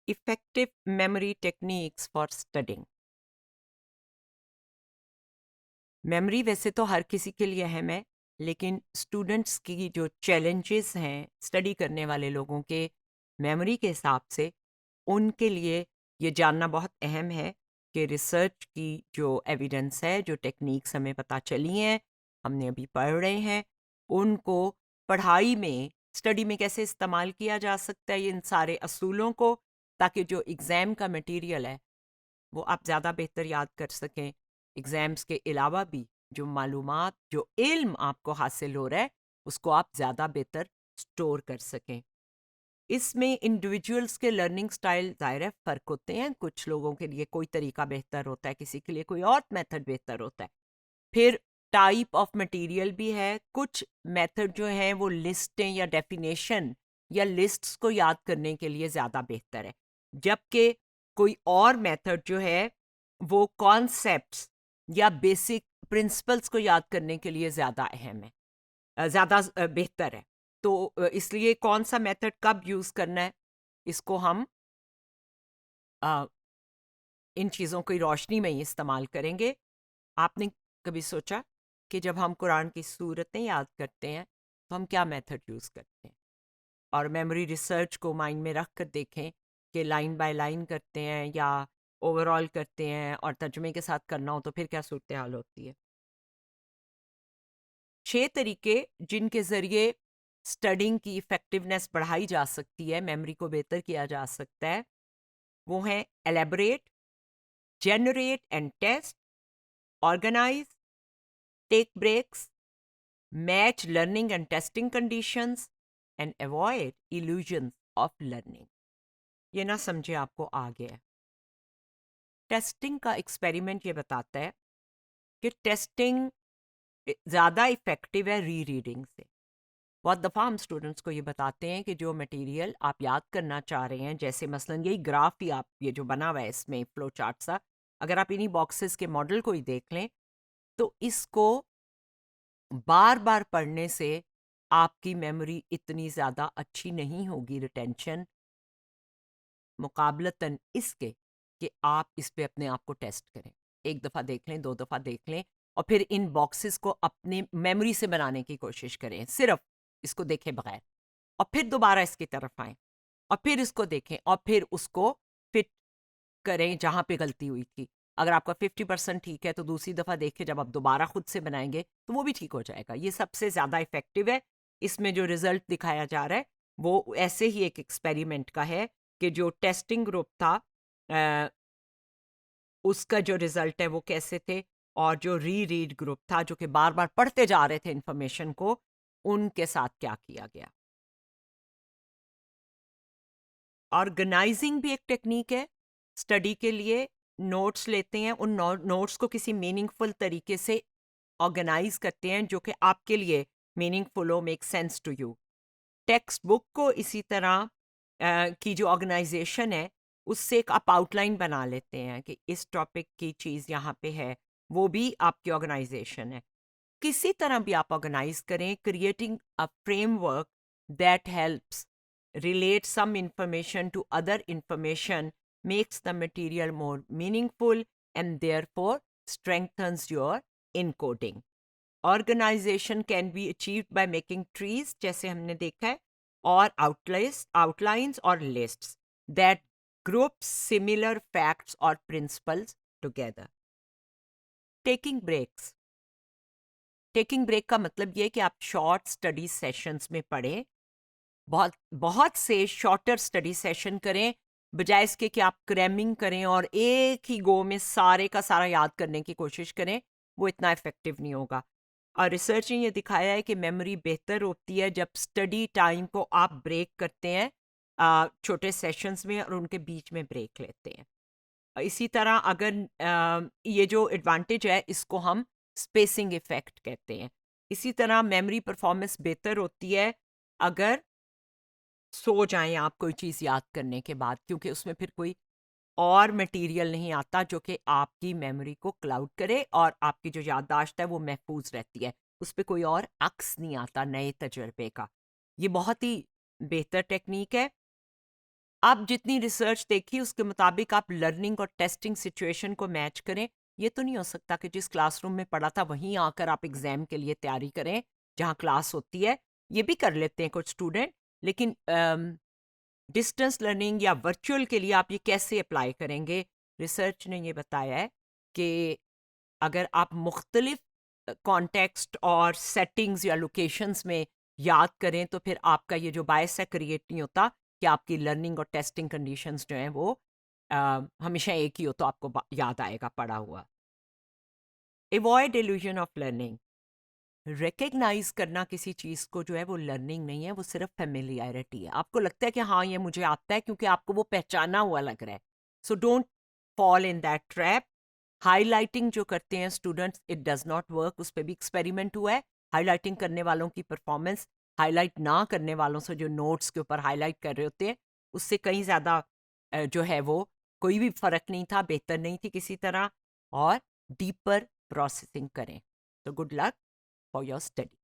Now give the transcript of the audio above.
Effective memory techniques for studying. Memory वैसे तो हर किसी के लिए अहम है, लेकिन स्टूडेंट्स की जो चैलेंजेस हैं स्टडी करने वाले लोगों के मेमोरी के हिसाब से, उनके लिए ये जानना बहुत अहम है कि रिसर्च की जो एविडेंस है, जो टेक्निक्स हमें पता चली हैं, हमने अभी पढ़ रहे हैं, उनको पढ़ाई में, स्टडी में कैसे इस्तेमाल किया जा सकता है, इन सारे असूलों को, ताकि जो एग्ज़ाम का मटेरियल है वो आप ज़्यादा बेहतर याद कर सकें। एग्ज़ाम्स के अलावा भी जो मालूमात, जो इल्म आपको हासिल हो रहा है, उसको आप ज़्यादा बेहतर स्टोर कर सकें। इसमें इंडिविजुअल्स के लर्निंग स्टाइल ज़ाहिर है फ़र्क होते हैं। कुछ लोगों के लिए कोई तरीका बेहतर होता है, किसी के लिए कोई और मेथड बेहतर होता है। फिर टाइप ऑफ मटेरियल भी है। कुछ मेथड जो हैं वो लिस्टें या डेफिनेशन या लिस्ट्स को याद करने के लिए ज़्यादा बेहतर है, जबकि कोई और मेथड जो है वो कॉन्सेप्ट्स या बेसिक प्रिंसिपल्स को याद करने के लिए ज़्यादा अहम है, ज़्यादा बेहतर है। तो इसलिए कौन सा मेथड कब यूज़ करना है, इसको हम अ, इन चीज़ों की रोशनी में ही इस्तेमाल करेंगे। आपने कभी सोचा कि जब हम कुरान की सूरतें याद करते हैं तो हम क्या मेथड यूज़ करते हैं? और मेमोरी रिसर्च को माइंड में रख कर देखें कि लाइन बाय लाइन करते हैं या ओवरऑल करते हैं, और तर्जुमे के साथ करना हो तो फिर क्या सूरत हाल होती है। 6 तरीके जिनके ज़रिए स्टडिंग की इफ़ेक्टिवनेस बढ़ाई जा सकती है, मेमोरी को बेहतर किया जा सकता है, वो हैं elaborate, generate and test, organise, take breaks, match learning and testing conditions, and avoid illusions of learning. ये ना समझे आपको आ गया है। टेस्टिंग का एक्सपेरिमेंट ये बताता है कि टेस्टिंग ज़्यादा इफ़ेक्टिव है री रीडिंग से। बहुत दफ़ा हम स्टूडेंट्स को ये बताते हैं कि जो मटेरियल आप याद करना चाह रहे हैं, जैसे मसलन यही ग्राफ ही आप, ये जो बना हुआ है इसमें फ्लो चार्ट सा, अगर आप इन्हीं बॉक्सेस के मॉडल को ही देख लें तो इसको बार बार पढ़ने से आपकी मेमोरी इतनी ज़्यादा अच्छी नहीं होगी, रिटेंशन, मुकाबलतन इसके कि आप इस पे अपने आप को टेस्ट करें। एक दफ़ा देख लें, दो दफ़ा देख लें, और फिर इन बॉक्सेस को अपने मेमोरी से बनाने की कोशिश करें, सिर्फ इसको देखे बगैर, और फिर दोबारा इसकी तरफ आएं, और फिर इसको देखें, और फिर उसको फिट करें जहाँ पे गलती हुई थी। अगर आपका 50% ठीक है तो दूसरी दफ़ा देख के जब आप दोबारा खुद से बनाएँगे तो वो भी ठीक हो जाएगा। ये सबसे ज़्यादा इफ़ेक्टिव है। इसमें जो रिज़ल्ट दिखाया जा रहा है वो ऐसे ही एक एक्सपेरिमेंट का है कि जो टेस्टिंग ग्रुप था, अ, उसका जो रिज़ल्ट है वो कैसे थे, और जो री-रीड ग्रुप था जो कि बार-बार पढ़ते जा रहे थे इन्फॉर्मेशन को, उनके साथ क्या किया गया। ऑर्गेनाइजिंग भी एक टेक्निक है। स्टडी के लिए नोट्स लेते हैं, उन नोट्स को किसी मीनिंगफुल तरीके से ऑर्गेनाइज करते हैं जो कि आपके लिए मीनिंगफुल हो, make sense to you. Textbook को इसी तरह की जो ऑर्गेनाइजेशन है उससे एक आप आउटलाइन बना लेते हैं कि इस टॉपिक की चीज़ यहाँ पे है, वो भी आपकी ऑर्गेनाइजेशन है। किसी तरह भी आप ऑर्गेनाइज करें, creating a framework that helps relate some information to other information makes the material more meaningful and therefore strengthens your encoding. Organization can be achieved by making trees, जैसे हमने देखा है, और outlines और lists that group similar facts or principles together. Taking breaks. Taking break का मतलब ये है कि आप शॉर्ट स्टडी सेशंस में पढ़ें, बहुत बहुत से शॉर्टर स्टडी सेशन करें, बजाय इसके कि आप क्रैमिंग करें और एक ही गो में सारे का सारा याद करने की कोशिश करें, वो इतना इफेक्टिव नहीं होगा। और रिसर्च ने ये दिखाया है कि मेमोरी बेहतर होती है जब स्टडी टाइम को आप ब्रेक करते हैं, छोटे सेशंस में, और उनके बीच में ब्रेक लेते हैं। इसी तरह अगर ये जो एडवांटेज है इसको हम स्पेसिंग इफेक्ट कहते हैं। इसी तरह मेमोरी परफॉर्मेंस बेहतर होती है अगर सो जाएं आप कोई चीज़ याद करने के बाद, क्योंकि उसमें फिर कोई और मटेरियल नहीं आता जो कि आपकी मेमोरी को क्लाउड करे और आपकी जो याददाश्त है वो महफूज रहती है, उस पर कोई और अक्स नहीं आता नए तजर्बे का। ये बहुत ही बेहतर टेक्निक है। आप जितनी रिसर्च देखी उसके मुताबिक आप लर्निंग और टेस्टिंग सिचुएशन को मैच करें। ये तो नहीं हो सकता कि जिस क्लासरूम में पढ़ा था वहीं आकर आप एग्जाम के लिए तैयारी करें जहाँ क्लास होती है। ये भी कर लेते हैं कुछ स्टूडेंट, लेकिन डिस्टेंस लर्निंग या वर्चुअल के लिए आप ये कैसे अप्लाई करेंगे? रिसर्च ने ये बताया है कि अगर आप मुख्तलिफ कॉन्टेक्स्ट और सेटिंग्स या लोकेशंस में याद करें तो फिर आपका ये जो बायस है क्रिएट नहीं होता कि आपकी लर्निंग और टेस्टिंग कंडीशंस जो हैं वो हमेशा एक ही हो तो आपको याद आएगा पढ़ा हुआ। Avoid illusion of learning. Recognise करना किसी चीज़ को जो है वो लर्निंग नहीं है, वो सिर्फ फेमिलियरिटी है। आपको लगता है कि हाँ ये मुझे आता है क्योंकि आपको वो पहचाना हुआ लग रहा है। So don't fall in that trap. Highlighting जो करते हैं students, it does not work. उस पर भी एक्सपेरिमेंट हुआ है। हाईलाइटिंग करने वालों की परफॉर्मेंस हाईलाइट ना करने वालों से जो नोट्स के ऊपर हाईलाइट कर रहे होते हैं उससे कहीं ज़्यादा जो है वो कोई भी फ़र्क नहीं था, बेहतर नहीं थी किसी तरह। और डीपर प्रोसेसिंग करें। तो good luck for your study.